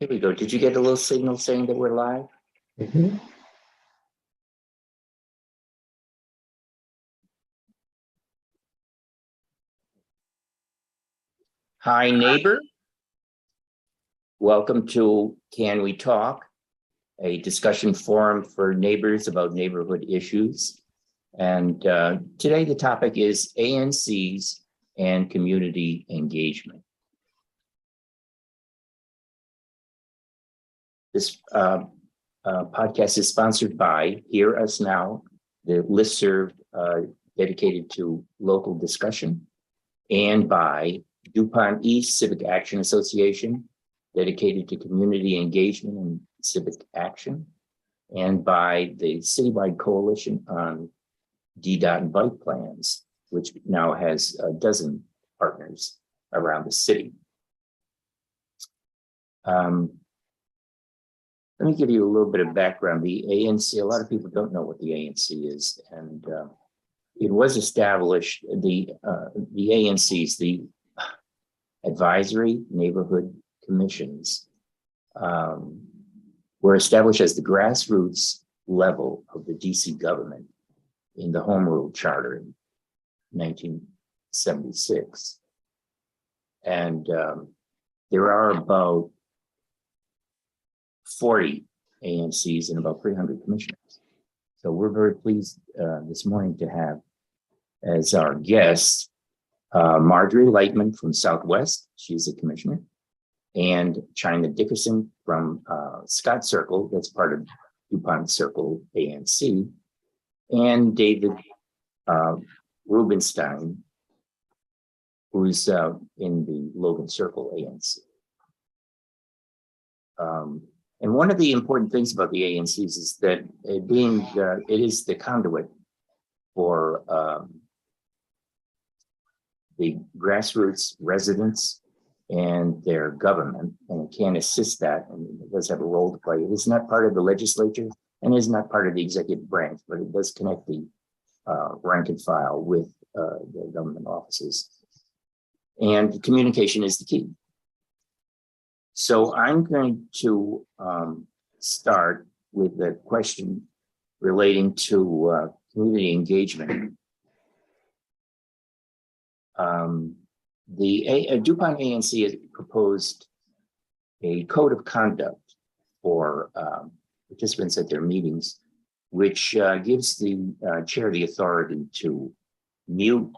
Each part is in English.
Here we go. Did you get a little signal saying that we're live? Mhm. Hi, neighbor. Welcome to Can We Talk, a discussion forum for neighbors about neighborhood issues. And today the topic is ANCs and community engagement. This podcast is sponsored by Hear Us Now, the listserv dedicated to local discussion, and by DuPont East Civic Action Association, dedicated to community engagement and civic action, and by the Citywide Coalition on DDOT and Bike Plans, which now has a dozen partners around the city. Let me give you a little bit of background. The ANC, a lot of people don't know what the ANC is, and it was established, the ANCs, the Advisory Neighborhood Commissions, were established as the grassroots level of the DC government in the Home Rule Charter in 1976. And there are about 40 ANCs and about 300 commissioners. So we're very pleased this morning to have as our guest Marjorie Lightman from Southwest. She's a commissioner. And China Dickerson from Scott Circle, that's part of DuPont Circle ANC. And David Rubenstein, who's in the Logan Circle ANC. And one of the important things about the ANCs is that it is the conduit for the grassroots residents and their government, and it can assist that, and it does have a role to play. It is not part of the legislature and is not part of the executive branch, but it does connect the rank and file with the government offices. And communication is the key. So I'm going to start with the question relating to community engagement. The DuPont ANC has proposed a code of conduct for participants at their meetings, which gives the chair the authority to mute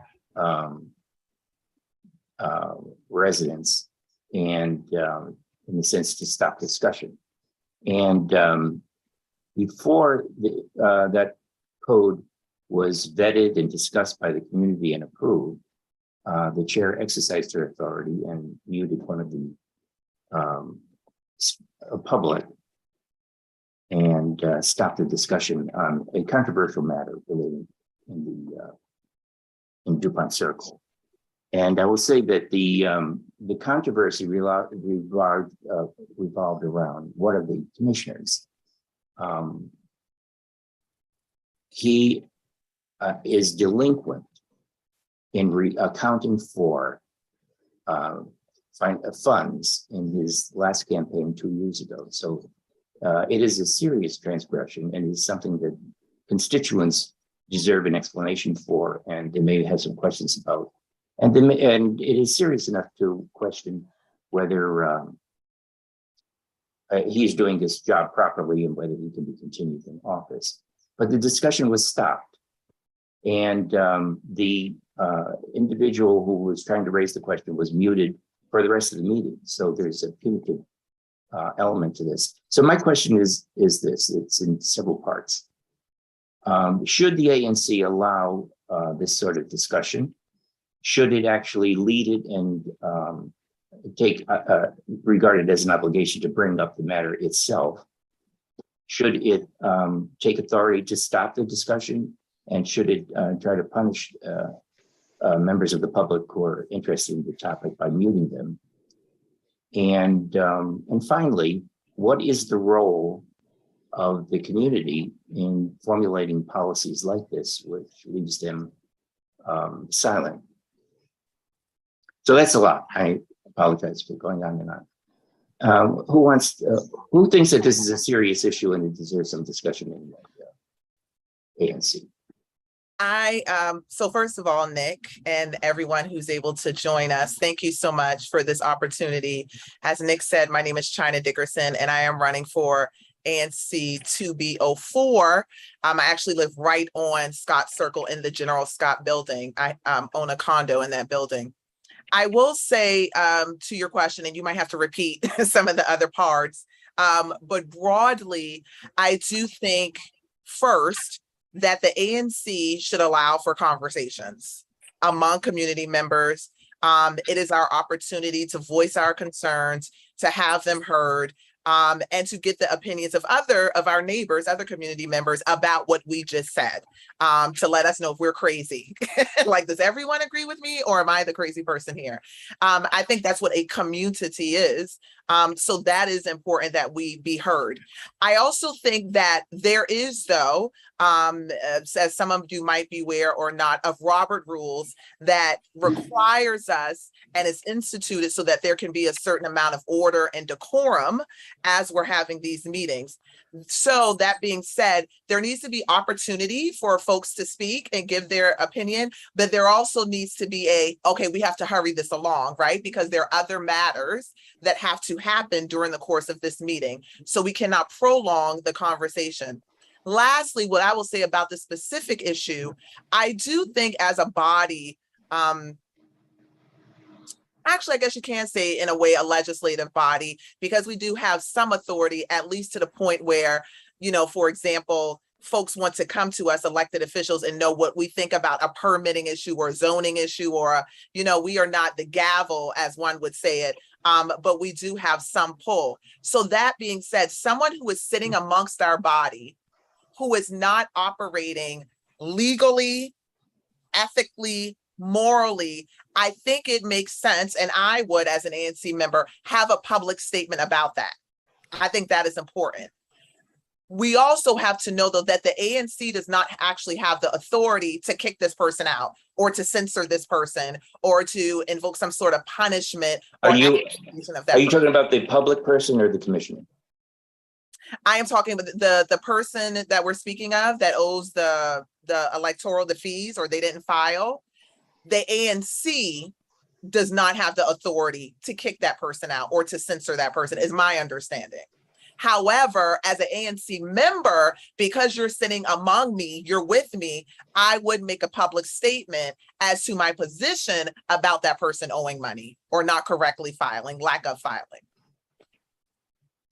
residents and, in a sense, to stop discussion. And before that code was vetted and discussed by the community and approved, the chair exercised her authority and muted one of the public and stopped the discussion on a controversial matter relating in DuPont Circle. And I will say that the controversy revolved around one of the commissioners. He is delinquent in accounting for funds in his last campaign 2 years ago. So it is a serious transgression, and it's something that constituents deserve an explanation for, and they may have some questions about. And it is serious enough to question whether he's doing his job properly and whether he can be continued in office. But the discussion was stopped, and the individual who was trying to raise the question was muted for the rest of the meeting. So there's a punitive element to this. So my question is this: it's in several parts. Should the ANC allow this sort of discussion? Should it actually lead it and regard it as an obligation to bring up the matter itself? Should it take authority to stop the discussion? And should it try to punish members of the public who are interested in the topic by muting them? And finally, what is the role of the community in formulating policies like this, which leaves them silent? So that's a lot. I apologize for going on and on. Who thinks that this is a serious issue and it deserves some discussion in the ANC? So first of all, Nick and everyone who's able to join us, thank you so much for this opportunity. As Nick said, my name is China Dickerson and I am running for ANC 2B04. I actually live right on Scott Circle in the General Scott building. I own a condo in that building. I will say to your question, and you might have to repeat some of the other parts, but broadly, I do think first that the ANC should allow for conversations among community members. It is our opportunity to voice our concerns, to have them heard, and to get the opinions of our neighbors, other community members about what we just said, to let us know if we're crazy. Like, does everyone agree with me or am I the crazy person here? I think that's what a community is. So that is important that we be heard. I also think that there is, though, as some of you might be aware or not, of Robert rules that requires us and is instituted so that there can be a certain amount of order and decorum as we're having these meetings. So that being said, there needs to be opportunity for folks to speak and give their opinion, but there also needs to be okay, we have to hurry this along, right? Because there are other matters that have to happen during the course of this meeting. So we cannot prolong the conversation. Lastly, what I will say about this specific issue, I do think as a body, actually, I guess you can say in a way a legislative body, because we do have some authority, at least to the point where, for example, folks want to come to us, elected officials, and know what we think about a permitting issue or a zoning issue, or, we are not the gavel, as one would say it, but we do have some pull. So that being said, someone who is sitting amongst our body, who is not operating legally, ethically, morally, I think it makes sense, and I would, as an ANC member, have a public statement about that. I think that is important. We also have to know, though, that the ANC does not actually have the authority to kick this person out or to censor this person or to invoke some sort of punishment. Are you talking about the public person or the commissioner? I am talking about the person that we're speaking of that owes the electoral, the fees, or they didn't file. The ANC does not have the authority to kick that person out or to censor that person, is my understanding. However, as an ANC member, because you're sitting among me, you're with me, I would make a public statement as to my position about that person owing money or not correctly filing, lack of filing.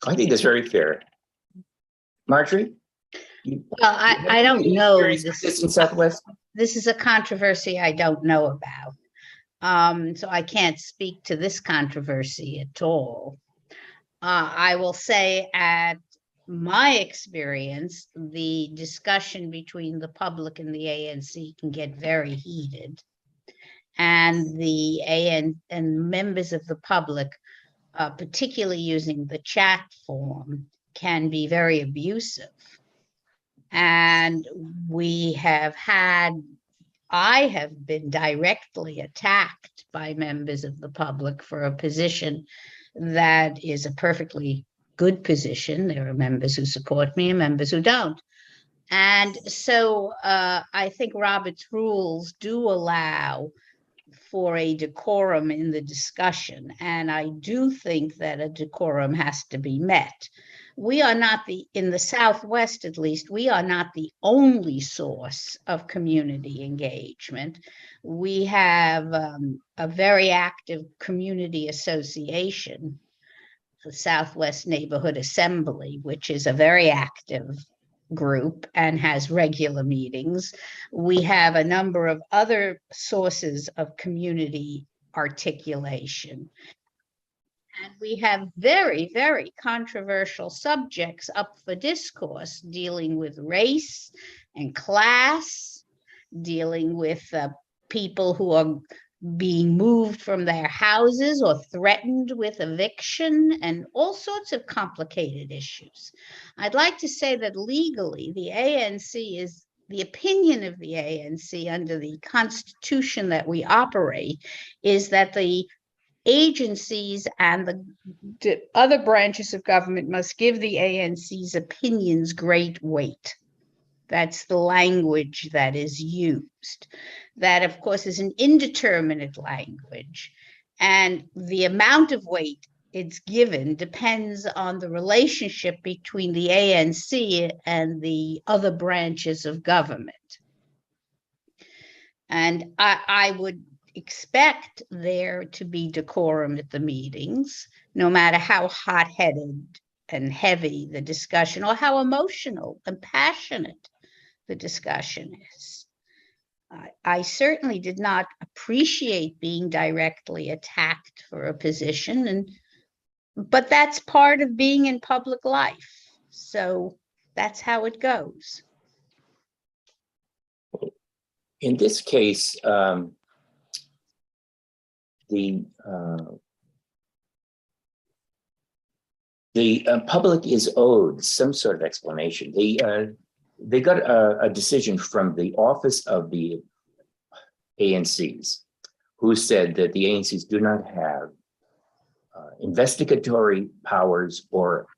I think that's very fair. Marjorie? Well, I don't know. This in Southwest? This is a controversy I don't know about. So I can't speak to this controversy at all. I will say, at my experience, the discussion between the public and the ANC can get very heated. And the and members of the public, particularly using the chat form, can be very abusive. And I have been directly attacked by members of the public for a position that is a perfectly good position. There are members who support me and members who don't. And so I think Robert's rules do allow for a decorum in the discussion. And I do think that a decorum has to be met. We are not in the Southwest, at least, we are not the only source of community engagement. We have a very active community association, the Southwest Neighborhood Assembly, which is a very active group and has regular meetings. We have a number of other sources of community articulation. And we have very, very controversial subjects up for discourse, dealing with race and class, dealing with people who are being moved from their houses or threatened with eviction, and all sorts of complicated issues. I'd like to say that legally, the opinion of the ANC under the Constitution that we operate is that the agencies and the other branches of government must give the ANC's opinions great weight. That's the language that is used. That, of course, is an indeterminate language. And the amount of weight it's given depends on the relationship between the ANC and the other branches of government. And I would expect there to be decorum at the meetings, no matter how hot-headed and heavy the discussion or how emotional and passionate the discussion is. I certainly did not appreciate being directly attacked for a position, but that's part of being in public life. So that's how it goes. In this case, the public is owed some sort of explanation. They got a decision from the office of the ANCs, who said that the ANCs do not have investigatory powers or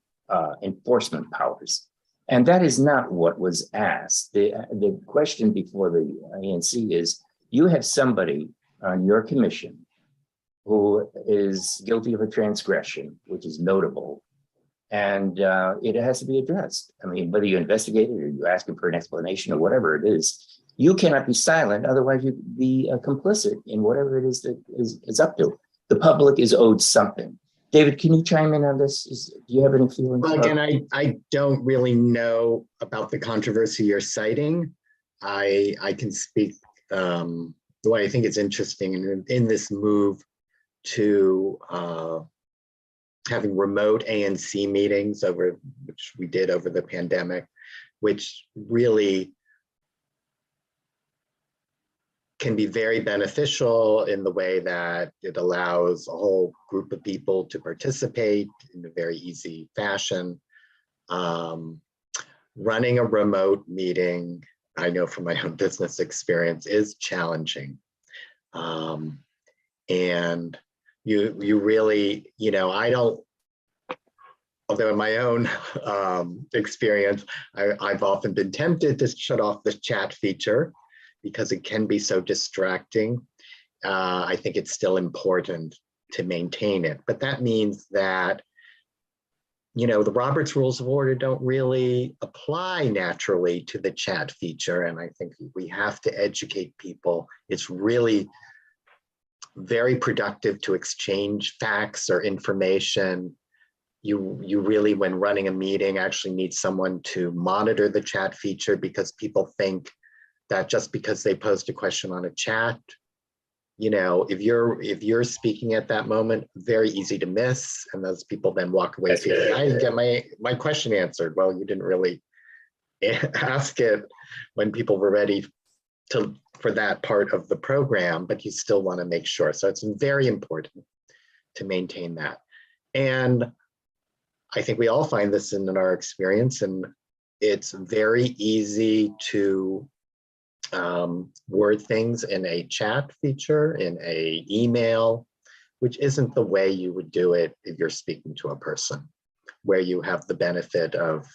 enforcement powers. And that is not what was asked. The question before the ANC is, you have somebody on your commission who is guilty of a transgression, which is notable, and it has to be addressed. I mean, whether you investigate it or you ask him for an explanation or whatever it is, you cannot be silent, otherwise you'd be complicit in whatever it is that is up to. The public is owed something. David, can you chime in on this? Do you have any feelings? Well, again, I don't really know about the controversy you're citing. I can speak the way I think it's interesting in this move to having remote ANC meetings which we did over the pandemic, which really can be very beneficial in the way that it allows a whole group of people to participate in a very easy fashion. Running a remote meeting, I know from my own business experience, is challenging. And you really, I don't, although in my own experience, I've often been tempted to shut off the chat feature because it can be so distracting. I think it's still important to maintain it, but that means that, the Robert's Rules of Order don't really apply naturally to the chat feature. And I think we have to educate people. It's really very productive to exchange facts or information. You really, when running a meeting, actually need someone to monitor the chat feature, because people think that just because they post a question on a chat, if you're speaking at that moment, very easy to miss, and those people then walk away feeling, I didn't get my question answered. Well, you didn't really ask it when people were ready for that part of the program, but you still want to make sure. So it's very important to maintain that. And I think we all find this in our experience, and it's very easy to word things in a chat feature, in a email, which isn't the way you would do it if you're speaking to a person, where you have the benefit of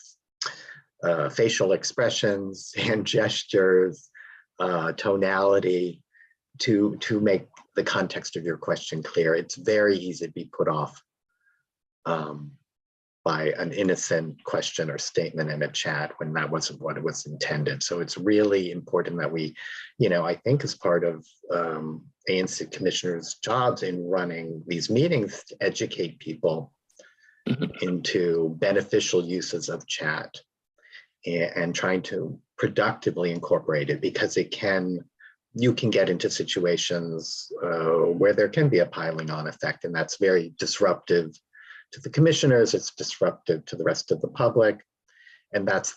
facial expressions, hand gestures, tonality to make the context of your question clear. It's very easy to be put off by an innocent question or statement in a chat when that wasn't what it was intended. So it's really important that we, I think as part of ANC commissioners' jobs in running these meetings, to educate people into beneficial uses of chat and trying to productively incorporate it, because you can get into situations where there can be a piling on effect, and that's very disruptive to the commissioners, it's disruptive to the rest of the public. And that's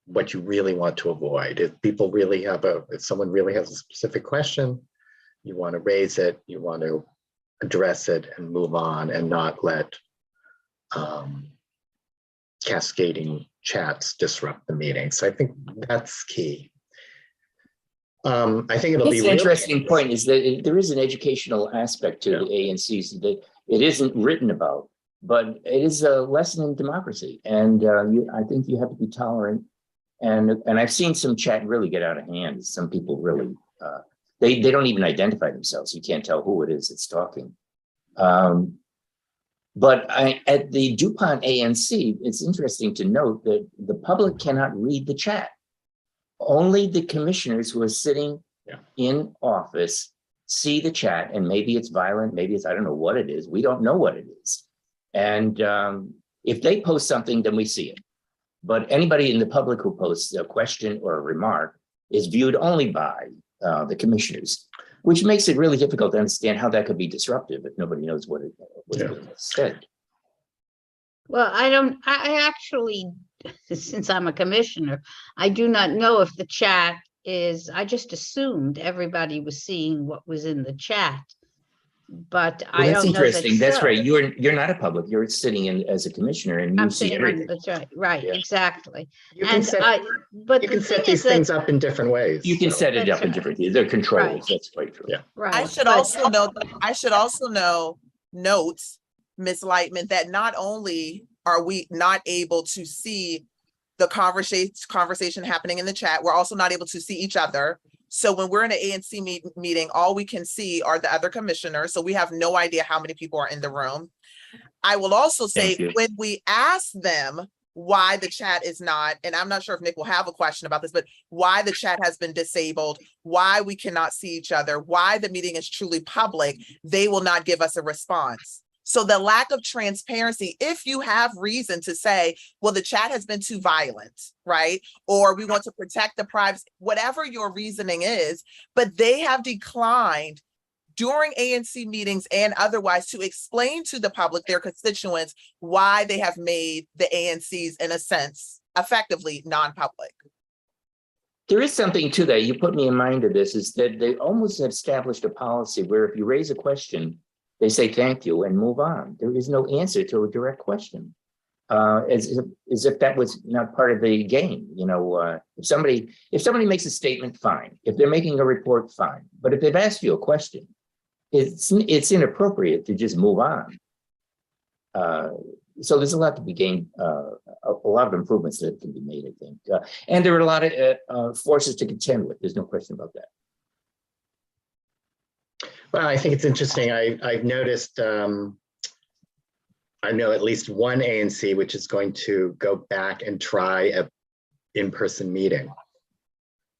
what you really want to avoid. If someone really has a specific question, you want to raise it, you want to address it and move on, and not let cascading chats disrupt the meeting. So I think that's key. I think it'll be It's an really interesting point is that there is an educational aspect to the ANCs that it isn't written about, but it is a lesson in democracy. And I think you have to be tolerant. And I've seen some chat really get out of hand. Some people really, they don't even identify themselves. You can't tell who it is that's talking. But at the DuPont ANC, it's interesting to note that the public cannot read the chat. Only the commissioners who are sitting in office see the chat, and maybe it's violent, maybe it's, I don't know what it is. We don't know what it is. And if they post something, then we see it. But anybody in the public who posts a question or a remark is viewed only by the commissioners, which makes it really difficult to understand how that could be disruptive if nobody knows what it was said. Well, I actually, since I'm a commissioner, I do not know if the chat is, I just assumed everybody was seeing what was in the chat. But Well, I that's don't know that interesting. That's so. right. You're not a public. You're sitting in as a commissioner, and you I'm see sitting on, everything. that's right, right, Yeah. exactly. you can And set, but you the can set thing these is that, things up in different ways. You can so. set it That's up in right. different. They're controls. Right. That's quite true. Yeah. right. I should but- also note, Ms. Lightman, that not only are we not able to see the conversation happening in the chat, we're also not able to see each other. So when we're in an ANC meeting, all we can see are the other commissioners. So we have no idea how many people are in the room. I will also say, Thank you. when we ask them why the chat is not, and I'm not sure if Nick will have a question about this, but why the chat has been disabled, why we cannot see each other, why the meeting is truly public, they will not give us a response. So the lack of transparency, if you have reason to say, well, the chat has been too violent, right? Or we want to protect the privacy, whatever your reasoning is, but they have declined during ANC meetings and otherwise to explain to the public, their constituents, why they have made the ANCs, in a sense, effectively non-public. There is something to that. You put me in mind of this, is that they almost have established a policy where if you raise a question, they say thank you and move on. There is no answer to a direct question. As if that was not part of the game. You know, if somebody makes a statement, fine. If they're making a report, fine. But if they've asked you a question, it's inappropriate to just move on. So there's a lot to be gained, a lot of improvements that can be made, I think. And there are a lot of forces to contend with. There's no question about that. Well, I think it's interesting. I've noticed, I know at least one ANC which is going to go back and try a in-person meeting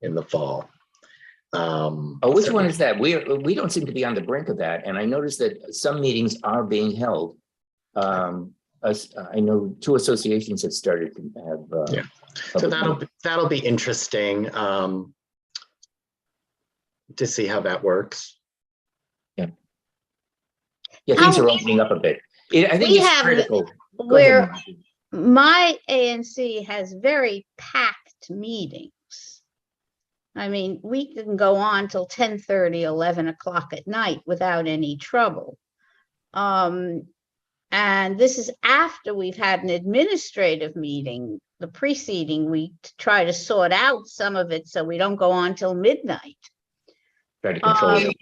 in the fall. Which so- one is that? We don't seem to be on the brink of that. And I noticed that some meetings are being held. I know 2 associations have started to have. Yeah. So that'll be interesting to see how that works. Yeah, things are opening up a bit. I think We it's have critical. Go ahead, where Margie. my ANC has very packed meetings. I mean, we can go on till 10:30, 11 o'clock at night without any trouble. And this is after we've had an administrative meeting the preceding week to try to sort out some of it so we don't go on till midnight. Try to control it.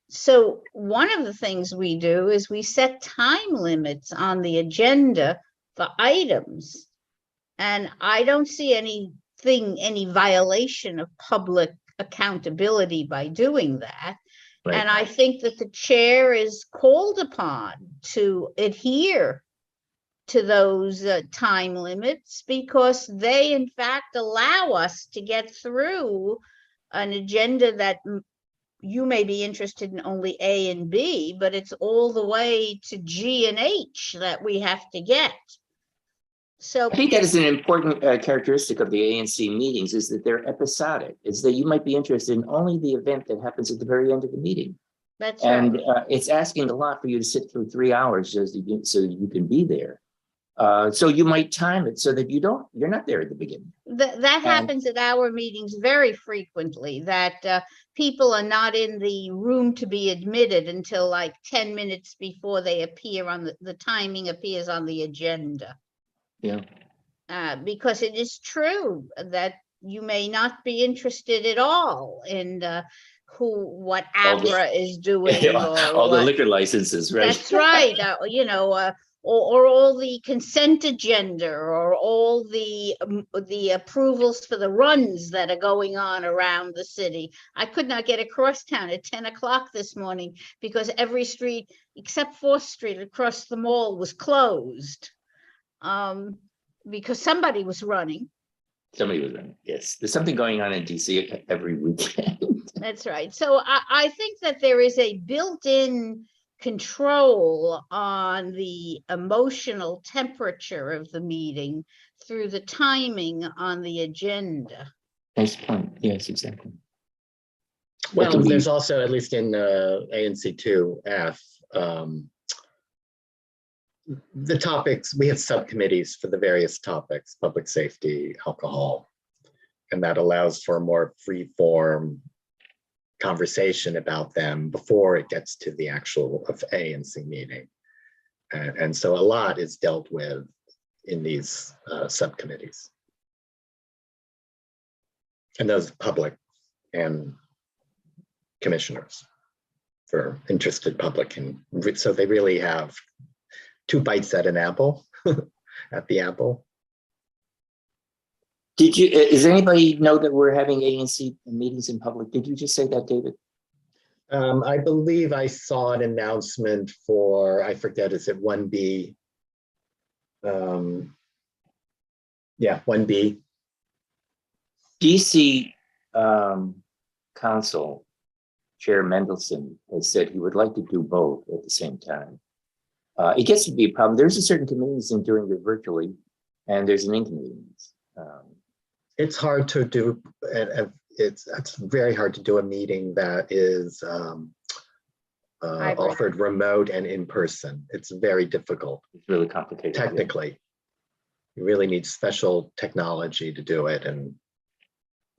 So one of the things we do is we set time limits on the agenda for items. And I don't see any violation of public accountability by doing that. Right. And I think that the chair is called upon to adhere to those time limits because they in fact allow us to get through an agenda that you may be interested in only A and B, but it's all the way to G and H that we have to get. So I think that is an important characteristic of the ANC meetings, is that they're episodic, is that you might be interested in only the event that happens at the very end of the meeting. that's And right. it's asking a lot for you to sit through 3 hours so you can be there. So you might time it so that you're not there at the beginning. That happens at our meetings very frequently, that people are not in the room to be admitted until like 10 minutes before they appear on the timing appears on the agenda. Yeah. Because it is true that you may not be interested at all in what All the- ABRA is doing or All the what. liquor licenses, right? That's right. Or all the consent agenda, or all the approvals for the runs that are going on around the city. I could not get across town at 10 o'clock this morning because every street except 4th Street across the mall was closed because somebody was running. Somebody was running. Yes, there's something going on in DC every weekend. That's right. So I think that there is a built-in control on the emotional temperature of the meeting through the timing on the agenda. Nice point. Yes, exactly. What Well, do we- there's also, at least in ANC2F, the topics, we have subcommittees for the various topics, public safety, alcohol, and that allows for a more free form conversation about them before it gets to the actual ANC meeting. And so a lot is dealt with in these subcommittees. And those public and commissioners for interested public. And so they really have 2 bites at an apple, at the apple. Does anybody know that we're having ANC meetings in public? Did you just say that, David? I believe I saw an announcement for, I forget, is it 1B? Yeah, 1B. DC Council Chair Mendelson has said he would like to do both at the same time. It gets to be a problem. There's a certain convenience in doing it virtually, and there's an inconvenience. It's hard to do, it's very hard to do a meeting that is offered remote and in person. It's very difficult. It's really complicated. Technically. You really need special technology to do it. And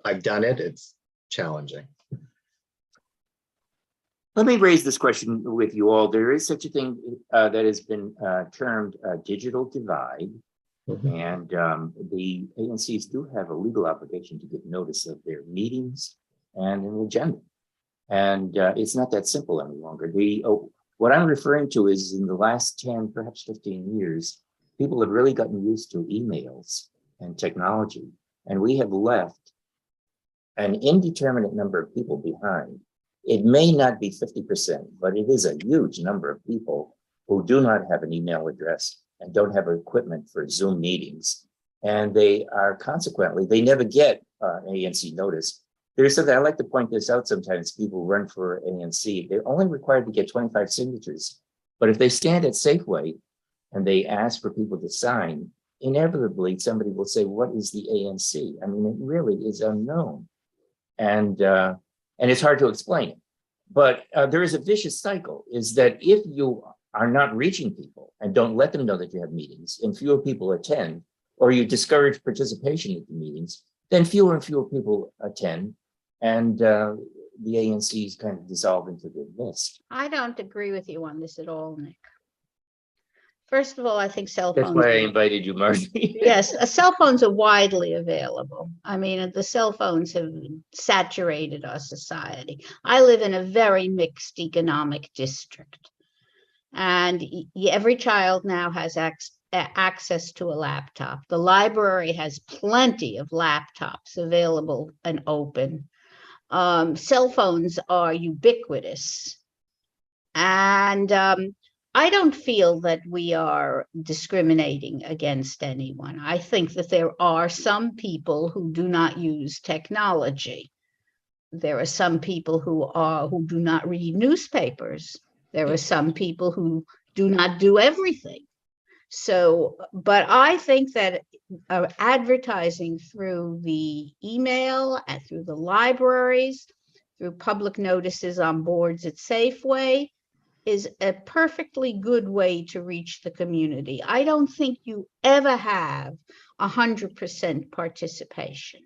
I've done it, it's challenging. Let me raise this question with you all. There is such a thing that has been termed a digital divide. And the ANCs do have a legal obligation to give notice of their meetings and an agenda. And it's not that simple any longer. What I'm referring to is in the last 10, perhaps 15 years, people have really gotten used to emails and technology. And we have left an indeterminate number of people behind. It may not be 50%, but it is a huge number of people who do not have an email address and don't have equipment for Zoom meetings. And they are consequently, they never get ANC notice. There's something, I like to point this out sometimes, people run for ANC, they're only required to get 25 signatures. But if they stand at Safeway and they ask for people to sign, inevitably somebody will say, what is the ANC? I mean, it really is unknown. And it's hard to explain it. But there is a vicious cycle, is that if you are not reaching people and don't let them know that you have meetings and fewer people attend, or you discourage participation at the meetings, then fewer and fewer people attend, and the ANCs kind of dissolve into the mist. I don't agree with you on this at all, Nick. First of all, I think cell phones. That's why I invited you, Margie. Yes, cell phones are widely available. I mean, the cell phones have saturated our society. I live in a very mixed economic district. And every child now has access to a laptop. The library has plenty of laptops available and open. Cell phones are ubiquitous. And I don't feel that we are discriminating against anyone. I think that there are some people who do not use technology. There are some people who do not read newspapers. There are some people who do not do everything. So, but I think that advertising through the email and through the libraries, through public notices on boards at Safeway, is a perfectly good way to reach the community. I don't think you ever have 100% participation.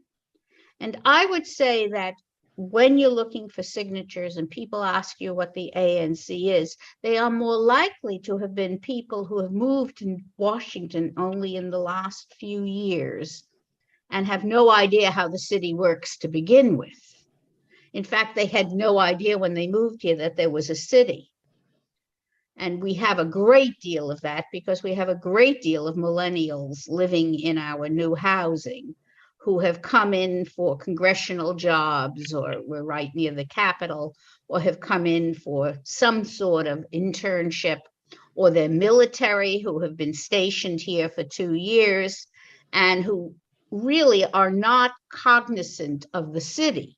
And I would say that when you're looking for signatures and people ask you what the ANC is, they are more likely to have been people who have moved in Washington only in the last few years and have no idea how the city works to begin with. In fact, they had no idea when they moved here that there was a city. And we have a great deal of that because we have a great deal of millennials living in our new housing who have come in for congressional jobs, or we're right near the Capitol, or have come in for some sort of internship, or they're military who have been stationed here for 2 years and who really are not cognizant of the city.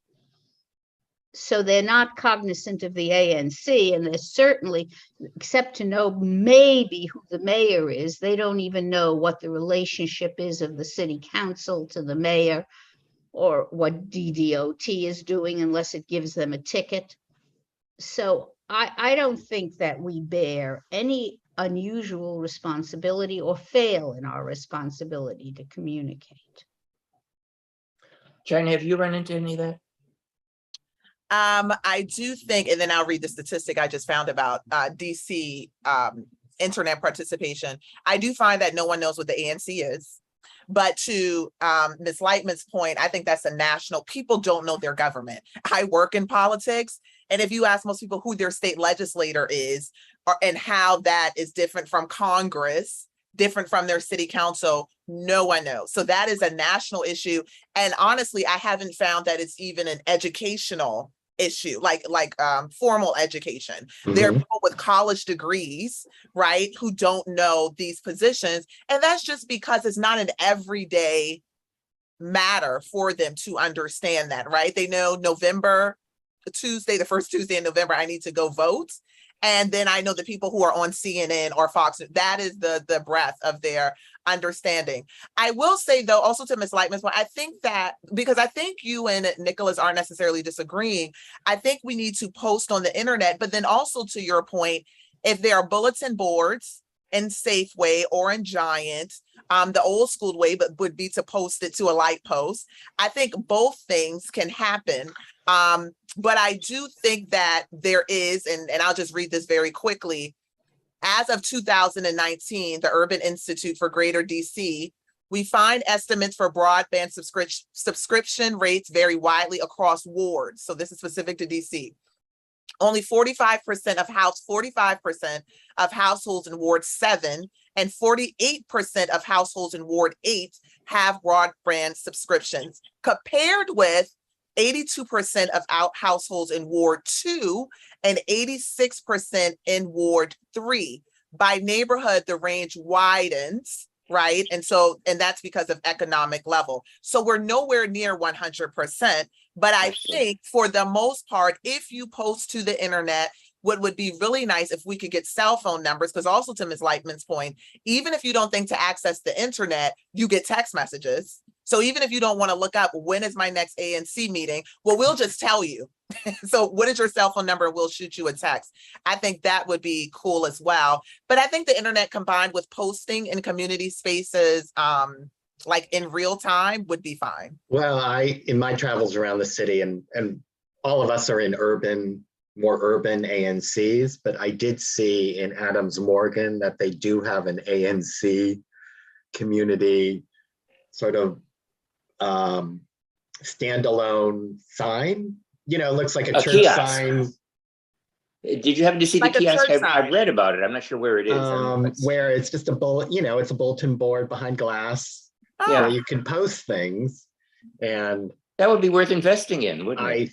So they're not cognizant of the ANC, and they're certainly, except to know maybe who the mayor is, they don't even know what the relationship is of the city council to the mayor, or what DDOT is doing unless it gives them a ticket. So I don't think that we bear any unusual responsibility or fail in our responsibility to communicate. China, have you run into any of that? I do think, and then I'll read the statistic I just found about DC internet participation. I do find that no one knows what the ANC is. But to Ms. Lightman's point, I think that's a national, people don't know their government. I work in politics, and if you ask most people who their state legislator is, and how that is different from Congress, different from their city council, no one knows. So that is a national issue. And honestly, I haven't found that it's even an educational issue, like formal education. There are people with college degrees, right, who don't know these positions. And that's just because it's not an everyday matter for them to understand that, right? They know November, Tuesday, the first Tuesday in November, I need to go vote. And then I know the people who are on CNN or Fox, that is the breadth of their understanding. I will say, though, also to Ms. Lightman's point, I think that, because I think you and Nicholas aren't necessarily disagreeing, I think we need to post on the internet, but then also to your point, if there are bulletin boards in Safeway or in Giant, the old school way, but would be to post it to a light post. I think both things can happen. But I do think that there is, and I'll just read this very quickly. As of 2019, the Urban Institute for Greater DC, we find estimates for broadband subscription rates vary widely across wards. So this is specific to DC. Only 45% of households in Ward 7 and 48% of households in Ward 8 have broadband subscriptions, compared with 82% of households in Ward 2 and 86% in Ward 3. By neighborhood, the range widens, right? And that's because of economic level. So we're nowhere near 100%. But I think for the most part, if you post to the internet, what would be really nice if we could get cell phone numbers, because also to Ms. Lightman's point, even if you don't think to access the internet, you get text messages. So even if you don't want to look up when is my next ANC meeting, well, we'll just tell you. So what is your cell phone number? We'll shoot you a text. I think that would be cool as well. But I think the internet combined with posting in community spaces, like in real time, would be fine. Well, in my travels around the city, and all of us are in more urban ANCs, but I did see in Adams Morgan that they do have an ANC community sort of standalone sign. You know, it looks like a church kiosk sign. Did you happen to see Like the a kiosk? church I've sign. read about it. I'm not sure where it is. Where it's just a it's a bulletin board behind glass where you can post things. And that would be worth investing in, wouldn't it?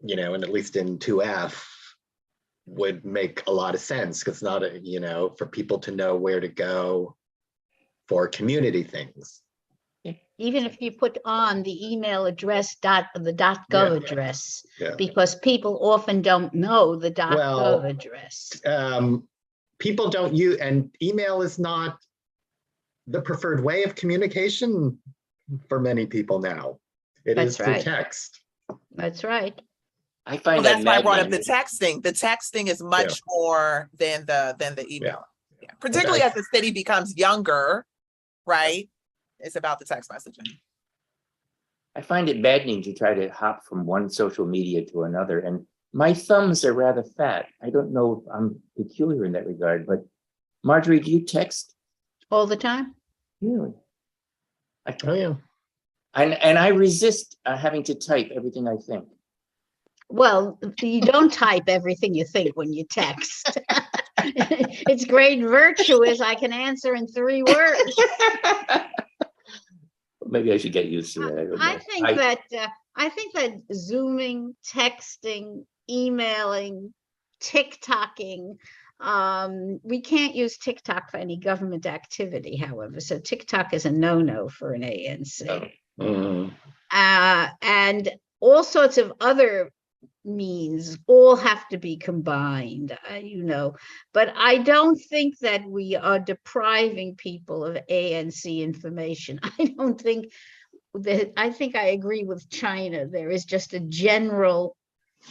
and at least in 2F would make a lot of sense, because not for people to know where to go for community things. Even if you put on the email address the .gov address, because people often don't know the .gov address. People don't use, and email is not the preferred way of communication for many people now. It is through text. That's right. I find that's why I brought up maddening. the texting. The texting is much more than the email. Yeah. Particularly as the city becomes younger, right? It's about the text messaging. I find it maddening to try to hop from one social media to another, and my thumbs are rather fat. I don't know if I'm peculiar in that regard, but Marjorie, do you text? All the time. Really? Oh, yeah. And I resist having to type everything I think. Well, you don't type everything you think when you text. It's great virtue is I can answer in 3 words. Maybe I should get used to that. I don't know. I think that Zooming, texting, emailing, TikToking, we can't use TikTok for any government activity, however. So TikTok is a no-no for an ANC. Oh. Mhm. And all sorts of other means all have to be combined, but I don't think that we are depriving people of ANC information. I think I agree with China. There is just a general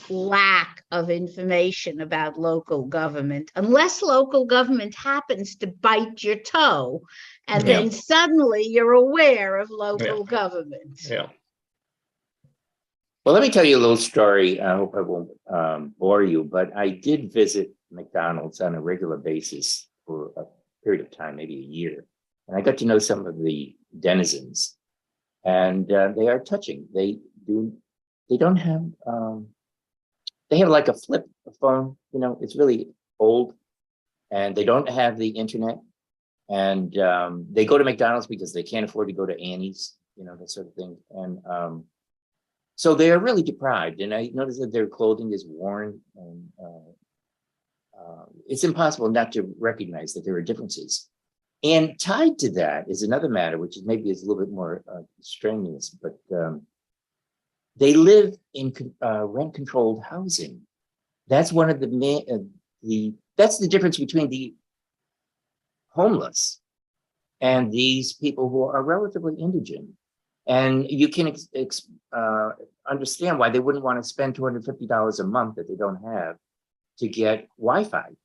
lack of information about local government, unless local government happens to bite your toe, and Yeah. then suddenly you're aware of local government. Yeah. Well, let me tell you a little story. I hope I won't bore you, but I did visit McDonald's on a regular basis for a period of time, maybe a year. And I got to know some of the denizens, and they are touching. They don't have, they have like a flip phone, it's really old, and they don't have the internet. And they go to McDonald's because they can't afford to go to Annie's, that sort of thing. And so they are really deprived. And I noticed that their clothing is worn, and it's impossible not to recognize that there are differences. And tied to that is another matter, which is maybe is a little bit more strenuous, but they live in rent-controlled housing. That's one of that's the difference between the homeless and these people who are relatively indigent. And you can understand why they wouldn't want to spend $250 a month that they don't have to get Wi-Fi.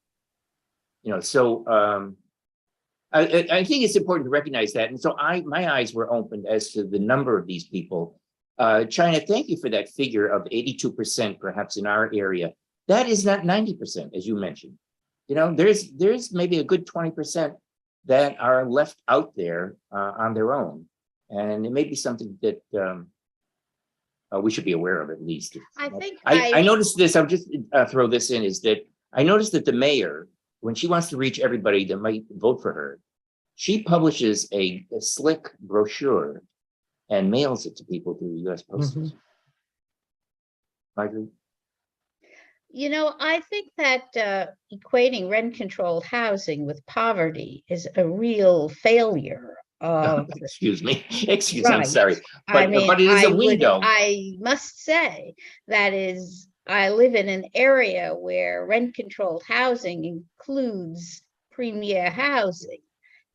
So I think it's important to recognize that. And so my eyes were opened as to the number of these people. China, thank you for that figure of 82%, perhaps in our area. That is not 90%, as you mentioned. There's maybe a good 20% that are left out there on their own. And it may be something that we should be aware of, at least. I noticed this, I'll just throw this in, is that I noticed that the mayor, when she wants to reach everybody that might vote for her, she publishes a slick brochure and mails it to people through the U.S. Postal Service. Marjorie? I think that equating rent-controlled housing with poverty is a real failure. Excuse me. I'm Right. sorry. But it is a window. I must say that I live in an area where rent-controlled housing includes premier housing.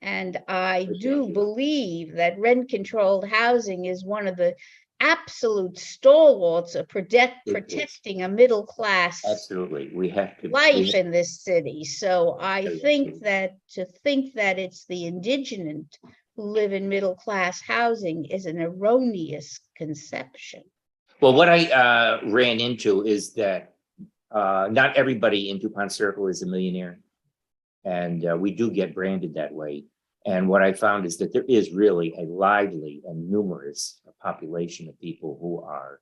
And I do believe that rent-controlled housing is one of the absolute stalwarts of protecting a middle class Absolutely. We have to life in this city. So I think that to think that it's the indigenous who live in middle class housing is an erroneous conception. Well, what I ran into is that not everybody in DuPont Circle is a millionaire. And we do get branded that way. And what I found is that there is really a lively and numerous population of people who are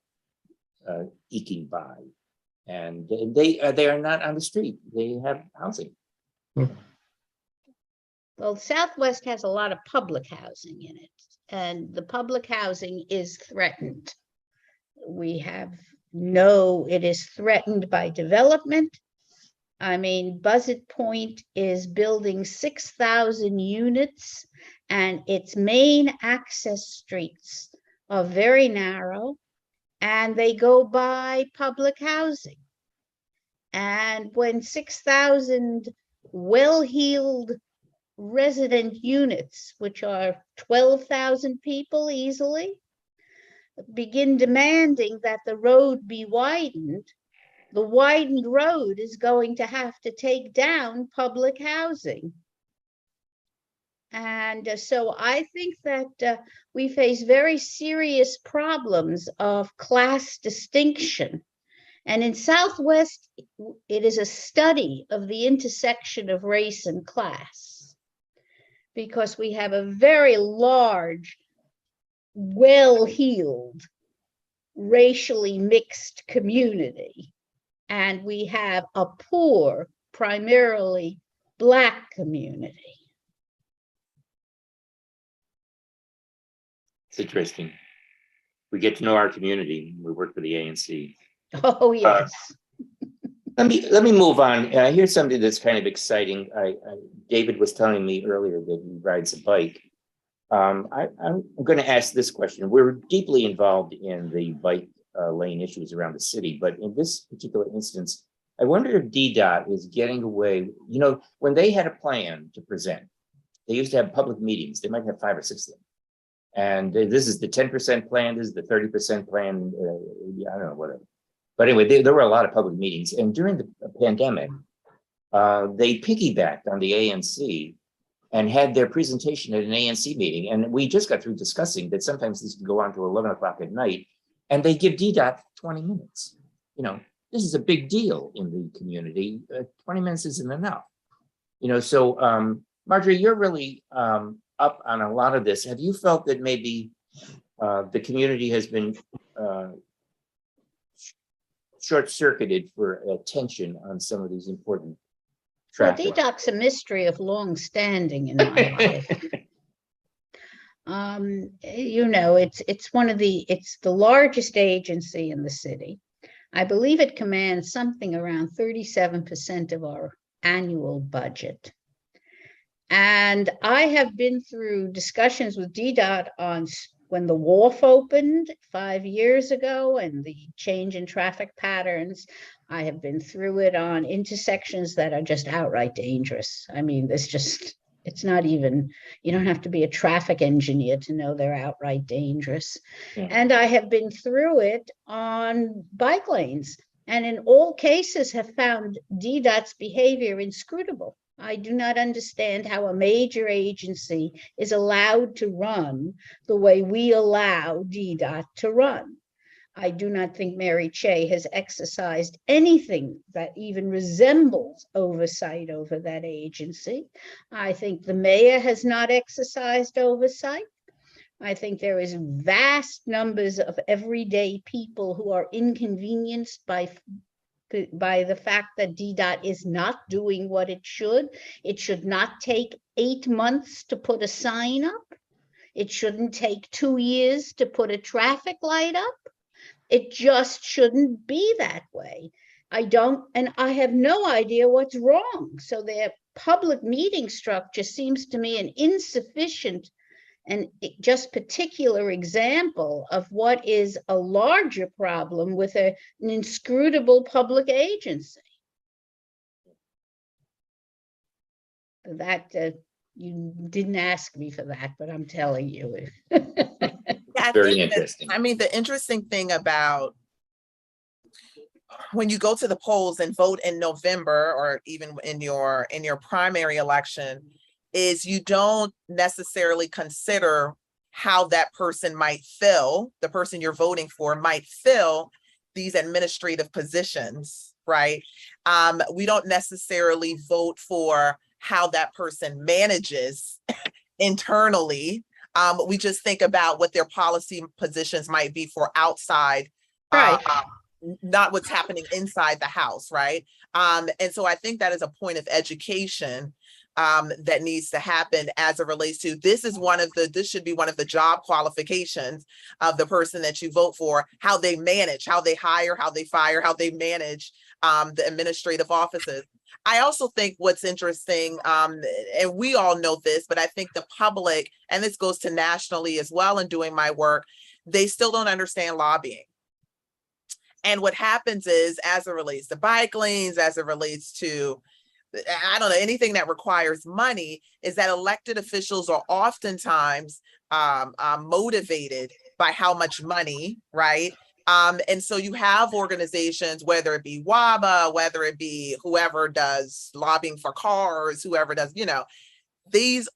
eking by. And they are not on the street. They have housing. Well, Southwest has a lot of public housing in it, and the public housing is threatened. It is threatened by development. I mean, Buzzard Point is building 6,000 units, and its main access streets are very narrow, and they go by public housing. And when 6,000 well-heeled resident units, which are 12,000 people easily, begin demanding that the road be widened, the widened road is going to have to take down public housing. And so I think that we face very serious problems of class distinction. And in Southwest, it is a study of the intersection of race and class, because we have a very large well-heeled, racially mixed community, and we have a poor, primarily Black community. It's interesting. We get to know our community. We work for the ANC. Oh, yes. Let me move on. Here's something that's kind of exciting. David was telling me earlier that he rides a bike. I'm going to ask this question. We're deeply involved in the bike lane issues around the city, but in this particular instance, I wonder if DDOT is getting away. You know, when they had a plan to present, they used to have public meetings. They might have 5 or 6 of them. And this is the 10% plan, this is the 30% plan, I don't know, whatever. But anyway, there were a lot of public meetings. And during the pandemic, they piggybacked on the ANC and had their presentation at an ANC meeting. And we just got through discussing that sometimes this can go on to 11 o'clock at night, and they give DDOT 20 minutes. You know, this is a big deal in the community. 20 minutes isn't enough. You know, so Marjorie, you're really up on a lot of this. Have you felt that maybe the community has been short-circuited for attention on some of these important Well, traffic? DDOT's a mystery of long standing in my life. You know, it's the largest agency in the city. I believe it commands something around 37% of our annual budget. And I have been through discussions with DDOT on when the wharf opened 5 years ago and the change in traffic patterns. I have been through it on intersections that are just outright dangerous. I mean, it's not even, you don't have to be a traffic engineer to know they're outright dangerous. Yeah. And I have been through it on bike lanes, and in all cases have found DDOT's behavior inscrutable. I do not understand how a major agency is allowed to run the way we allow DDOT to run. I do not think Mary Cheh has exercised anything that even resembles oversight over that agency. I think the mayor has not exercised oversight. I think there is vast numbers of everyday people who are inconvenienced by the fact that DDOT is not doing what it should. It should not take 8 months to put a sign up. It shouldn't take 2 years to put a traffic light up. It just shouldn't be that way. And I have no idea what's wrong. So their public meeting structure seems to me an insufficient and just particular example of what is a larger problem with an inscrutable public agency. That you didn't ask me for that, but I'm telling you. Yeah, Very interesting. I mean, the interesting thing about when you go to the polls and vote in November, or even in your primary election, is you don't necessarily consider how that person might fill, the person you're voting for might fill these administrative positions, right? We don't necessarily vote for how that person manages internally. We just think about what their policy positions might be for outside, Right. Not what's happening inside the house, right? And so I think that is a point of education that needs to happen as it relates to this should be one of the job qualifications of the person that you vote for, how they manage, how they hire, how they fire, how they manage the administrative offices. I also think what's interesting, and we all know this, but I think the public, and this goes to nationally as well in doing my work, they still don't understand lobbying. And what happens is, as it relates to bike lanes, as it relates to, I don't know, anything that requires money, is that elected officials are oftentimes motivated by how much money, right? And so you have organizations, whether it be WABA, whether it be whoever does lobbying for cars, whoever does, you know, these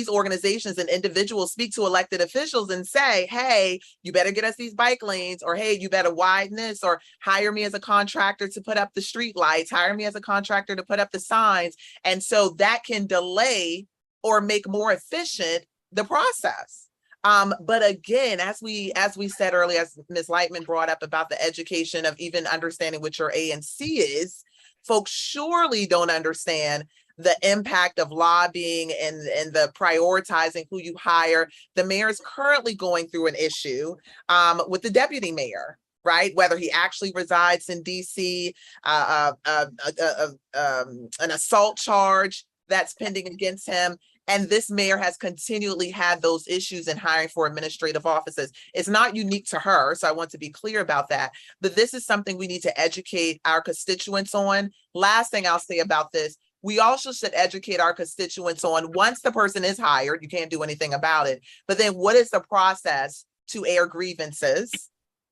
organizations and individuals speak to elected officials and say, hey, you better get us these bike lanes, or hey, you better widen this, or hire me as a contractor to put up the street lights, hire me as a contractor to put up the signs. And so that can delay or make more efficient the process. But again, as we said earlier, as Ms. Lightman brought up about the education of even understanding what your ANC is, folks surely don't understand the impact of lobbying and the prioritizing who you hire. The mayor is currently going through an issue with the deputy mayor, right? Whether he actually resides in DC, an assault charge that's pending against him. And this mayor has continually had those issues in hiring for administrative offices. It's not unique to her, so I want to be clear about that. But this is something we need to educate our constituents on. Last thing I'll say about this, we also should educate our constituents on, once the person is hired, you can't do anything about it, but then what is the process to air grievances,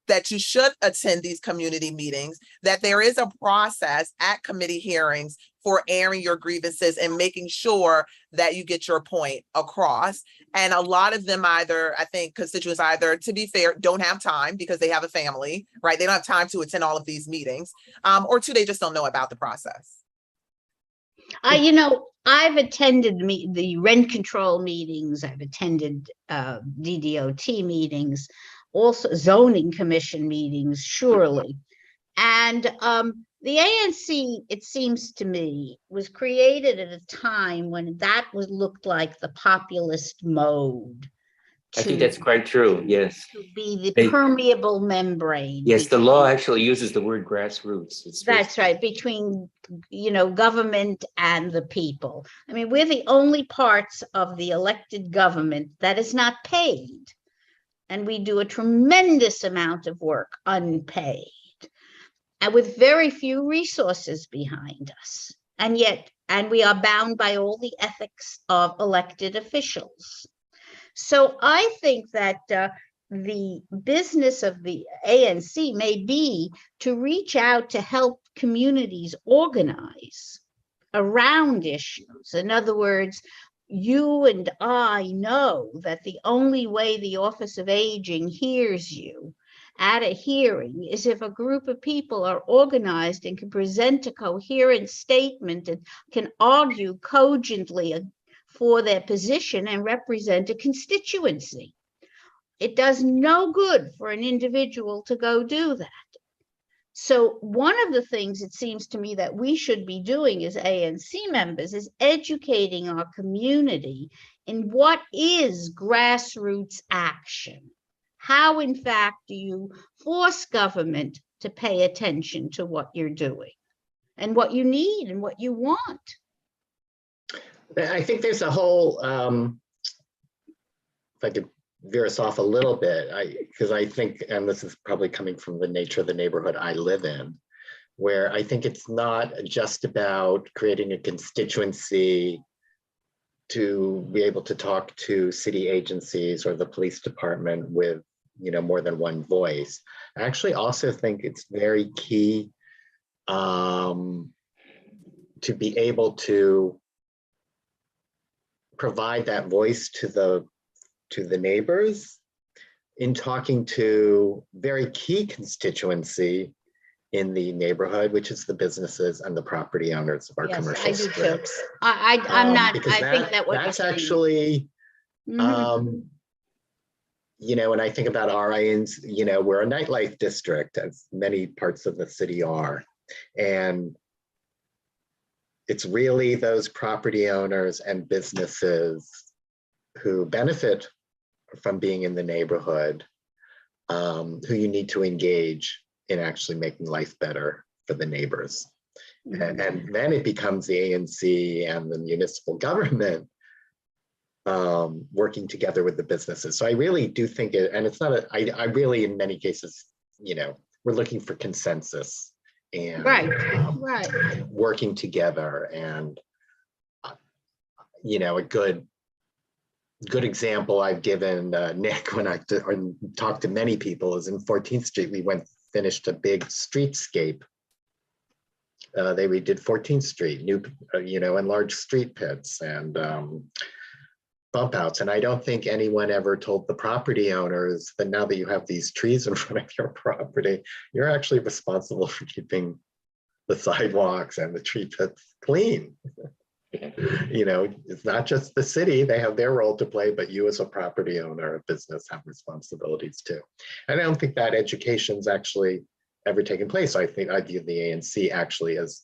that you should attend these community meetings, that there is a process at committee hearings for airing your grievances and making sure that you get your point across. And a lot of them either, I think constituents either, to be fair, don't have time because they have a family, right? They don't have time to attend all of these meetings, or two, they just don't know about the process. I've attended the rent control meetings. I've attended DDOT meetings, also zoning commission meetings, surely. And the ANC, it seems to me, was created at a time when that looked like the populist mode. I think that's quite true. Yes. To be the permeable membrane. Yes, the law actually uses the word grassroots. That's right, between government and the people. I mean, we're the only parts of the elected government that is not paid. And we do a tremendous amount of work unpaid and with very few resources behind us. And we are bound by all the ethics of elected officials. So I think that the business of the ANC may be to reach out to help communities organize around issues. In other words, you and I know that the only way the Office of Aging hears you at a hearing is if a group of people are organized and can present a coherent statement and can argue cogently for their position and represent a constituency. It does no good for an individual to go do that. So one of the things it seems to me that we should be doing as ANC members is educating our community in what is grassroots action. How, in fact, do you force government to pay attention to what you're doing and what you need and what you want? I think there's a whole, if I could veer us off a little bit, because I think, and this is probably coming from the nature of the neighborhood I live in, where I think it's not just about creating a constituency to be able to talk to city agencies or the police department with more than one voice. I actually also think it's very key to be able to provide that voice to the neighbors in talking to very key constituency in the neighborhood, which is the businesses and the property owners of our commercial strips. I'm not, because I think that's actually, when I think about RINs, we're a nightlife district, as many parts of the city are. And it's really those property owners and businesses who benefit from being in the neighborhood, who you need to engage in actually making life better for the neighbors. And then it becomes the ANC and the municipal government working together with the businesses. So I really do think it, and it's not I really, in many cases, we're looking for consensus and working together. And a good example I've given Nick when I talked to many people is in 14th Street, we finished a big streetscape. They redid 14th Street, new, enlarged street pits and bump outs. And I don't think anyone ever told the property owners that now that you have these trees in front of your property, you're actually responsible for keeping the sidewalks and the tree pits clean. You know, it's not just the city, they have their role to play, but you as a property owner of business have responsibilities too. And I don't think that education's actually ever taken place. I think I view the ANC actually as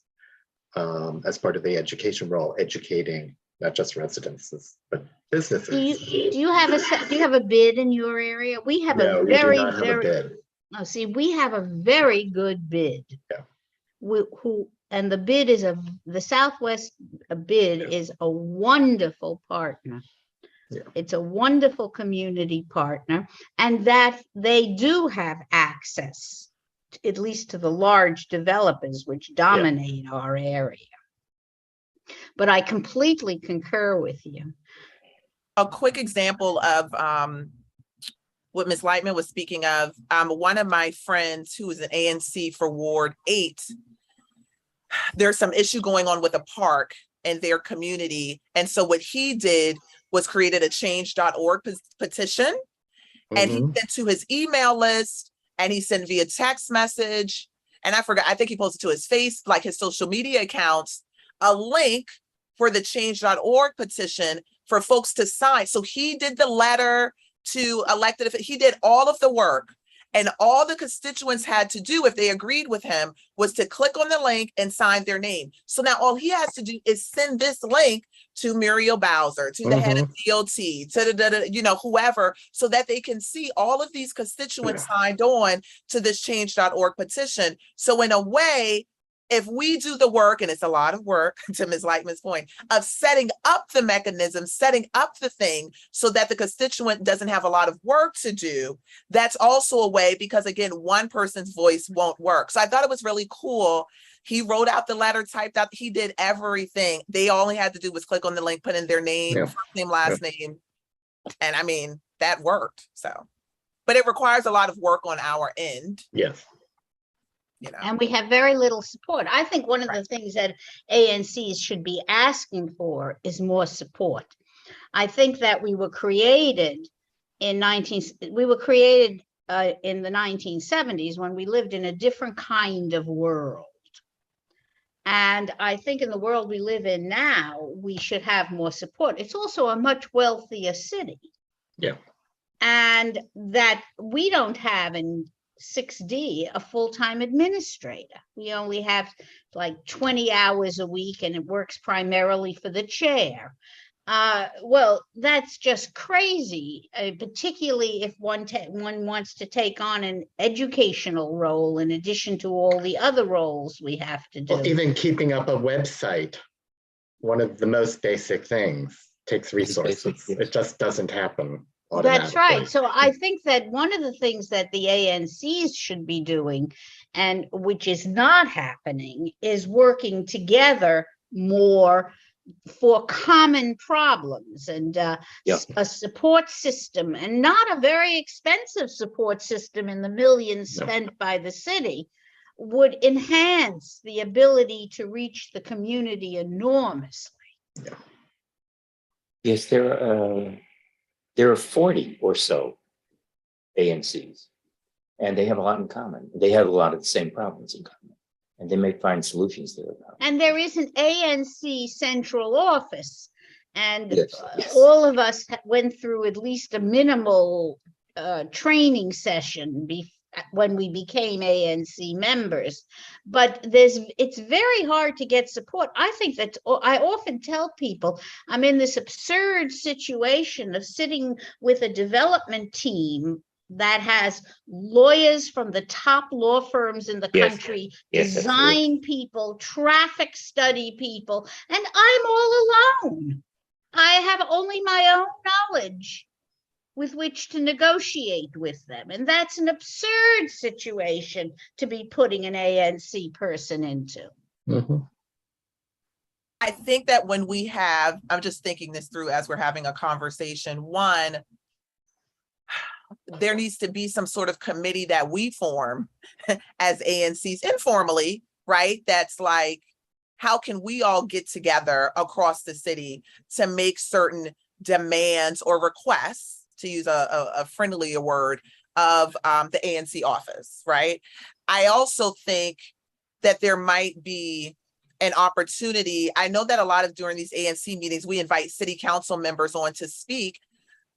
part of the education role, educating not just residences, but businesses. Do you have a bid in your area? We have No, a we do very, not have a very, bid. no, see, we have a very good bid. Yeah. And the bid is the Southwest bid is a wonderful partner. Yeah. It's a wonderful community partner, and that they do have access, at least to the large developers which dominate our area. But I completely concur with you. A quick example of what Ms. Lightman was speaking of, one of my friends who is an ANC for Ward 8, there's some issue going on with a park in their community. And so what he did was created a change.org petition, and he sent to his email list, and he sent via text message. And I forgot, I think he posted to his face, like his social media accounts, a link for the change.org petition for folks to sign. So he did the letter to elected, he did all of the work. And all the constituents had to do, if they agreed with him, was to click on the link and sign their name. So now all he has to do is send this link to Muriel Bowser, to the head of DOT, to whoever, so that they can see all of these constituents signed on to this change.org petition. So in a way, if we do the work, and it's a lot of work, to Ms. Lightman's point, of setting up the mechanism, setting up the thing so that the constituent doesn't have a lot of work to do, that's also a way, because again, one person's voice won't work. So I thought it was really cool. He wrote out the letter, typed out, he did everything. They only had to do was click on the link, put in their name, first name, last name. And I mean, that worked. So, but it requires a lot of work on our end. Yes. And we have very little support. I think one of the things that ANCs should be asking for is more support. I think that we were created in the 1970s when we lived in a different kind of world. And I think in the world we live in now, we should have more support. It's also a much wealthier city. Yeah. And that we don't have in 6D a full-time administrator. We only have like 20 hours a week, and it works primarily for the chair. Well, that's just crazy, particularly if one wants to take on an educational role in addition to all the other roles we have to do. Well, even keeping up a website, one of the most basic things, takes resources. It just doesn't happen. That's right. So I think that one of the things that the ANCs should be doing, and which is not happening, is working together more for common problems, and a support system, and not a very expensive support system in the millions spent by the city, would enhance the ability to reach the community enormously. Yes, there are 40 or so ANCs, and they have a lot in common. They have a lot of the same problems in common, and they may find solutions there. And there is an ANC central office, and Yes. all of us went through at least a minimal training session when we became ANC members. But it's very hard to get support. I think that I often tell people I'm in this absurd situation of sitting with a development team that has lawyers from the top law firms in the country, design people, traffic study people, and I'm all alone. I have only my own knowledge with which to negotiate with them. And that's an absurd situation to be putting an ANC person into. I think that when we have, I'm just thinking this through as we're having a conversation, one, there needs to be some sort of committee that we form as ANCs informally, right? That's like, how can we all get together across the city to make certain demands or requests, to use a friendlier word, of the ANC office, right? I also think that there might be an opportunity. I know that a lot of during these ANC meetings, we invite city council members on to speak,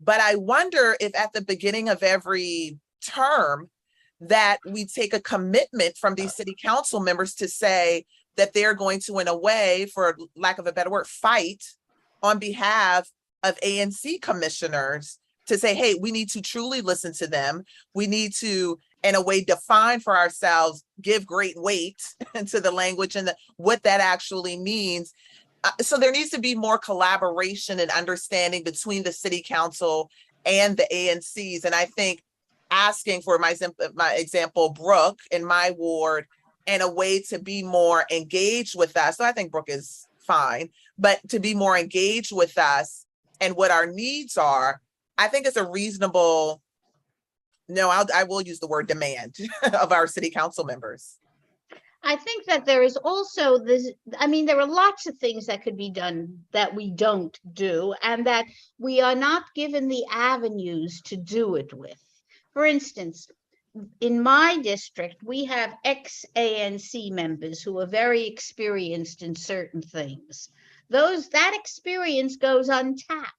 but I wonder if at the beginning of every term that we take a commitment from these city council members to say that they're going to, in a way, for lack of a better word, fight on behalf of ANC commissioners to say, hey, we need to truly listen to them. We need to, in a way, define for ourselves, give great weight to the language and what that actually means. So there needs to be more collaboration and understanding between the city council and the ANCs. And I think asking for my example, Brooke in my ward, and a way to be more engaged with us. So I think Brooke is fine, but to be more engaged with us and what our needs are, I think it's a reasonable, I will use the word demand of our city council members. I think that there is also this, I mean, there are lots of things that could be done that we don't do and that we are not given the avenues to do it with. For instance, in my district, we have ex-ANC members who are very experienced in certain things. That experience goes untapped.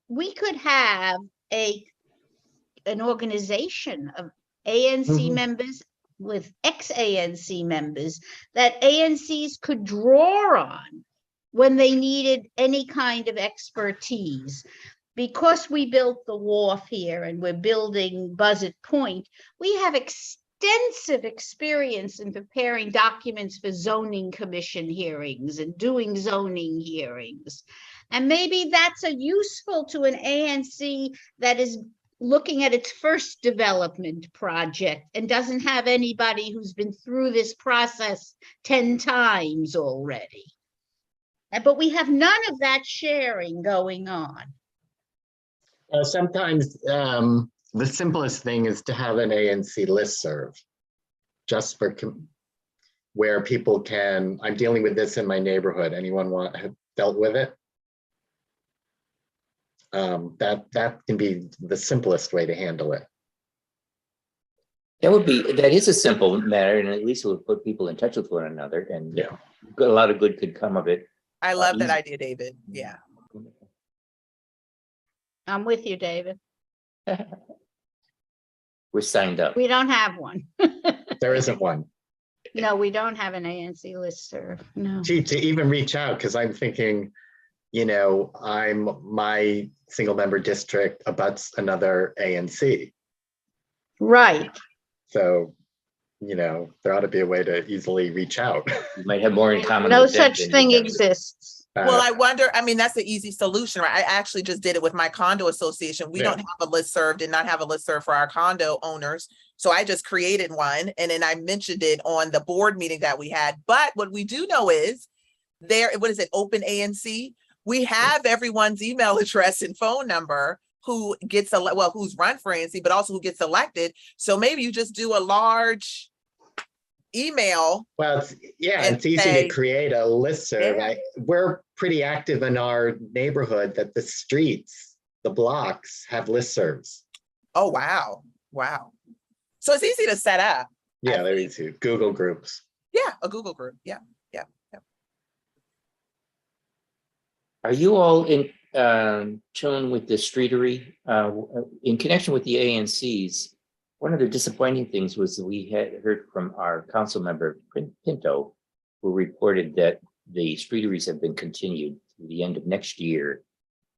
We could have an organization of ANC members with ex-ANC members that ANCs could draw on when they needed any kind of expertise. Because we built the wharf here and we're building Buzzard Point, we have extensive experience in preparing documents for zoning commission hearings and doing zoning hearings. And maybe that's useful to an ANC that is looking at its first development project and doesn't have anybody who's been through this process 10 times already. But we have none of that sharing going on. Sometimes the simplest thing is to have an ANC listserv, just for where people can, I'm dealing with this in my neighborhood. Anyone have dealt with it? That can be the simplest way to handle it. That is a simple matter, and at least it would put people in touch with one another, and Yeah. a lot of good could come of it. I love that easy. idea, David. Yeah. I'm with you, David. We're signed up. We don't have one. There isn't one. No, we don't have an ANC listserv. No. Gee, to even reach out, because I'm thinking, my single member district abuts another ANC. Right. So, there ought to be a way to easily reach out. You might have more in common. No with them such than thing with them. exists. Well, I wonder, that's the easy solution, right? I actually just did it with my condo association. We don't have a listserv, did not have a listserv for our condo owners. So I just created one and then I mentioned it on the board meeting that we had. But what we do know is Open ANC? We have everyone's email address and phone number who gets who's run for ANC, but also who gets elected. So maybe you just do a large email. Well, it's easy to create a listserv. Yeah. We're pretty active in our neighborhood that the streets, the blocks have listservs. Oh, wow. Wow. So it's easy to set up. Yeah, they're easy. Google groups. Yeah, a Google group. Yeah. Are you all in tune with the streetery? In connection with the ANCs, one of the disappointing things was that we had heard from our council member Pinto, who reported that the streeteries have been continued to the end of next year,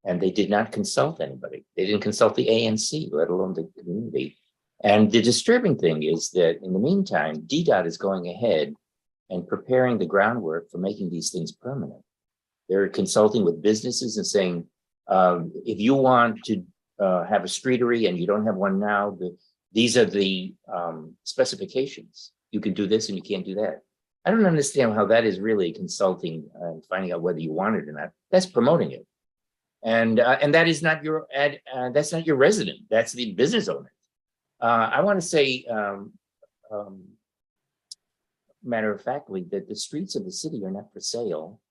and they did not consult anybody. They didn't consult the ANC, let alone the community. And the disturbing thing is that in the meantime, DDOT is going ahead and preparing the groundwork for making these things permanent. They're consulting with businesses and saying, if you want to have a streetery and you don't have one now, these are the specifications. You can do this and you can't do that. I don't understand how that is really consulting and finding out whether you want it or not. That's promoting it. And that is not your that's not your resident. That's the business owner. I want to say, matter of factly, that the streets of the city are not for sale,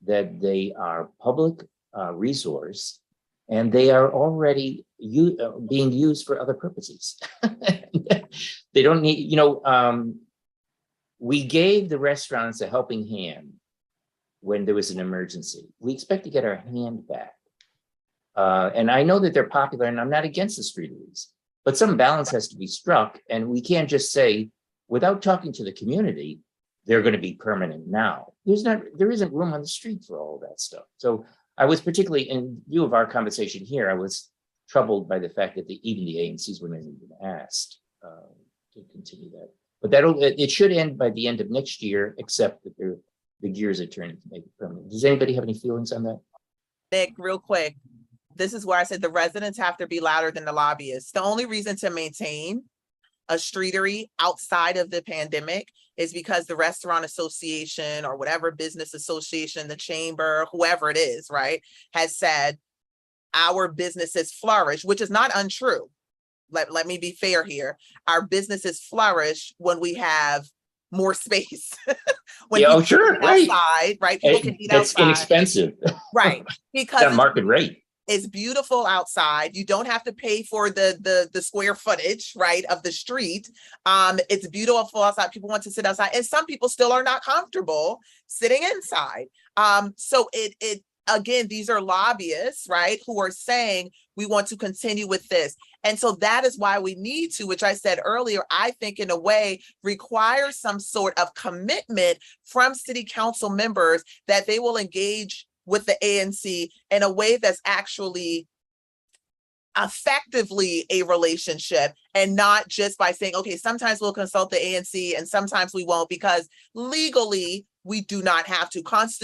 that they are public resource, and they are already being used for other purposes. They don't need, we gave the restaurants a helping hand when there was an emergency. We expect to get our hand back. And I know that they're popular, and I'm not against the streeteries, but some balance has to be struck, and we can't just say, without talking to the community, they're going to be permanent now. There isn't room on the street for all of that stuff. So I was particularly, in view of our conversation here, I was troubled by the fact that even the ANCs were not even asked to continue that. But it should end by the end of next year, except that the gears are turning to make it permanent. Does anybody have any feelings on that? Nick, real quick, this is where I said the residents have to be louder than the lobbyists. The only reason to maintain a streetery outside of the pandemic is because the restaurant association or whatever business association, the chamber, whoever it is, right, has said our businesses flourish, which is not untrue. Let me be fair here. Our businesses flourish when we have more space. When Yeah, people sure, can eat outside, right? People can eat That's outside. inexpensive. Right. Because It's at market rate. it's beautiful outside. You don't have to pay for the square footage, right, of the street. It's beautiful outside. People want to sit outside, and some people still are not comfortable sitting inside. So it again, these are lobbyists, right, who are saying we want to continue with this. And so that is why we need to, which I said earlier, I think in a way require some sort of commitment from city council members that they will engage with the ANC in a way that's actually effectively a relationship, and not just by saying, okay, sometimes we'll consult the ANC and sometimes we won't, because legally we do not have to.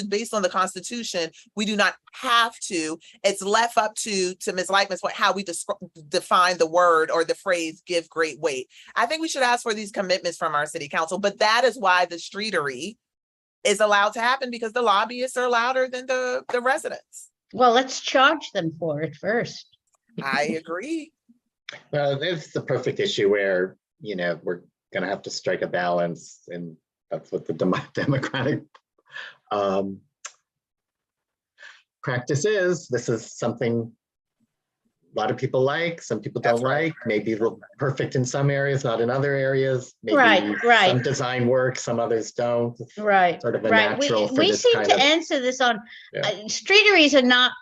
Based on the Constitution, we do not have to. It's left up to Ms. Lightman's point, how we define the word or the phrase give great weight. I think we should ask for these commitments from our city council, but that is why the streetery is allowed to happen, because the lobbyists are louder than the residents. Well, let's charge them for it first. I agree. Well, it's the perfect issue where, we're going to have to strike a balance, and that's what the democratic practice is. This is something a lot of people like, some people don't That's right. like, maybe perfect in some areas, not in other areas. Maybe Right. some design works, some others don't. It's Right. sort of a Right. natural for We this seem kind to of. answer this on Yeah. streeteries are not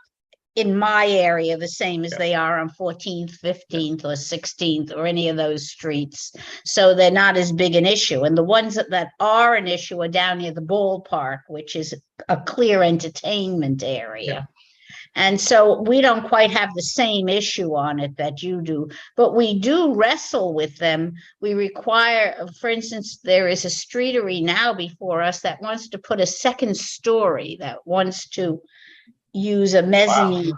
in my area the same as Yeah. they are on 14th, 15th, or 16th, or any of those streets. So they're not as big an issue. And the ones that are an issue are down near the ballpark, which is a clear entertainment area. Yeah. And so we don't quite have the same issue on it that you do, but we do wrestle with them. We require, for instance, there is a streetery now before us that wants to put a second story, that wants to use a mezzanine,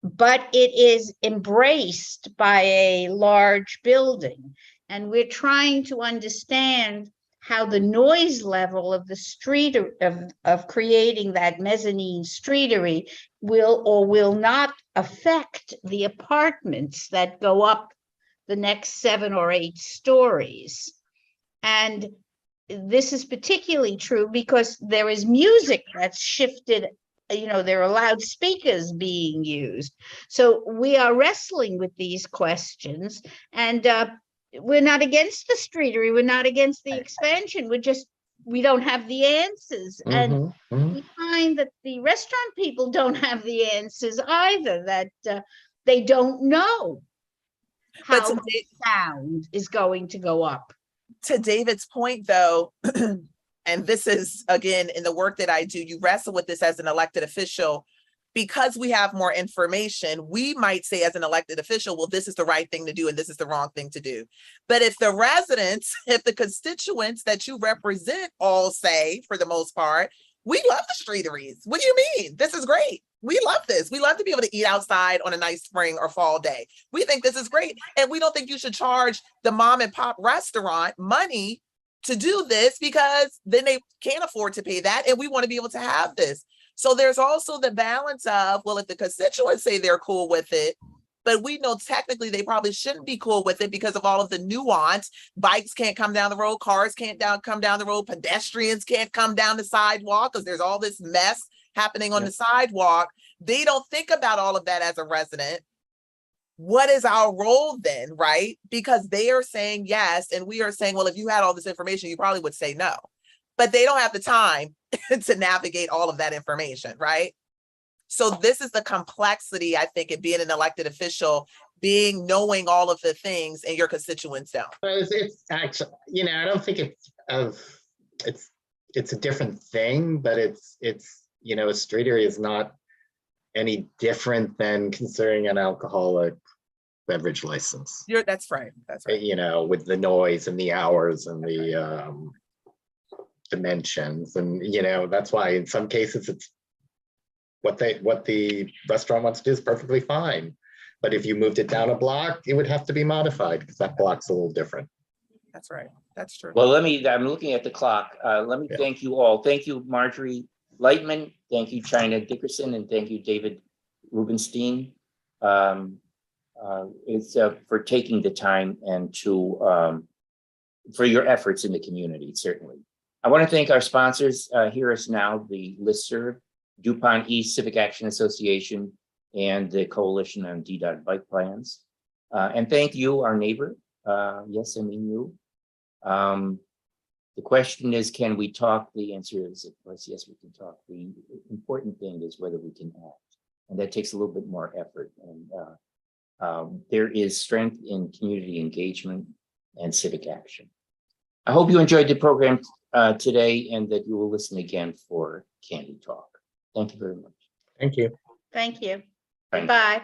but it is embraced by a large building. And we're trying to understand how the noise level of the street of creating that mezzanine streetery will or will not affect the apartments that go up the next 7 or 8 stories. And this is particularly true because there is music that's shifted. There are loudspeakers being used. So we are wrestling with these questions, and we're not against the streetery. We're not against the expansion. We don't have the answers. And we find that the restaurant people don't have the answers either, that they don't know how much sound is going to go up. To David's point, though, and this is, again, in the work that I do, you wrestle with this as an elected official. Because we have more information, we might say as an elected official, well, this is the right thing to do and this is the wrong thing to do. But if the residents, if the constituents that you represent all say, for the most part, we love the streeteries. What do you mean? This is great. We love this. We love to be able to eat outside on a nice spring or fall day. We think this is great. And we don't think you should charge the mom and pop restaurant money to do this, because then they can't afford to pay that. And we want to be able to have this. So there's also the balance of, well, if the constituents say they're cool with it, but we know technically they probably shouldn't be cool with it because of all of the nuance. Bikes can't come down the road, cars can't come down the road, pedestrians can't come down the sidewalk because there's all this mess happening on the sidewalk. They don't think about all of that as a resident. what is our role then, right? Because they are saying yes, and we are saying, well, if you had all this information, you probably would say no. But they don't have the time to navigate all of that information, right? So this is the complexity, I think, in being an elected official, knowing all of the things and your constituents don't. But it's actually, I don't think it's a different thing, but it's a street area is not any different than considering an alcoholic beverage license. That's right. That's right. With the noise and the hours and the dimensions, and that's why in some cases it's what the restaurant wants to do is perfectly fine. But if you moved it down a block, it would have to be modified because that block's a little different. That's right. That's true. Well, I'm looking at the clock. Let me thank you all. Thank you, Marjorie Lightman. Thank you, China Dickerson, and thank you, David Rubenstein. It's for taking the time and for your efforts in the community, certainly. I want to thank our sponsors. Here is now the listserv, DuPont East Civic Action Association, and the Coalition on DDOT Bike Plans. And thank you, our neighbor. Yes, I mean you. The question is, can we talk? The answer is, of course, yes, we can talk. The important thing is whether we can act. And that takes a little bit more effort. And there is strength in community engagement and civic action. I hope you enjoyed the program today and that you will listen again for CanWeTalk. Thank you very much. Thank you. Thank you. Thank you. Bye.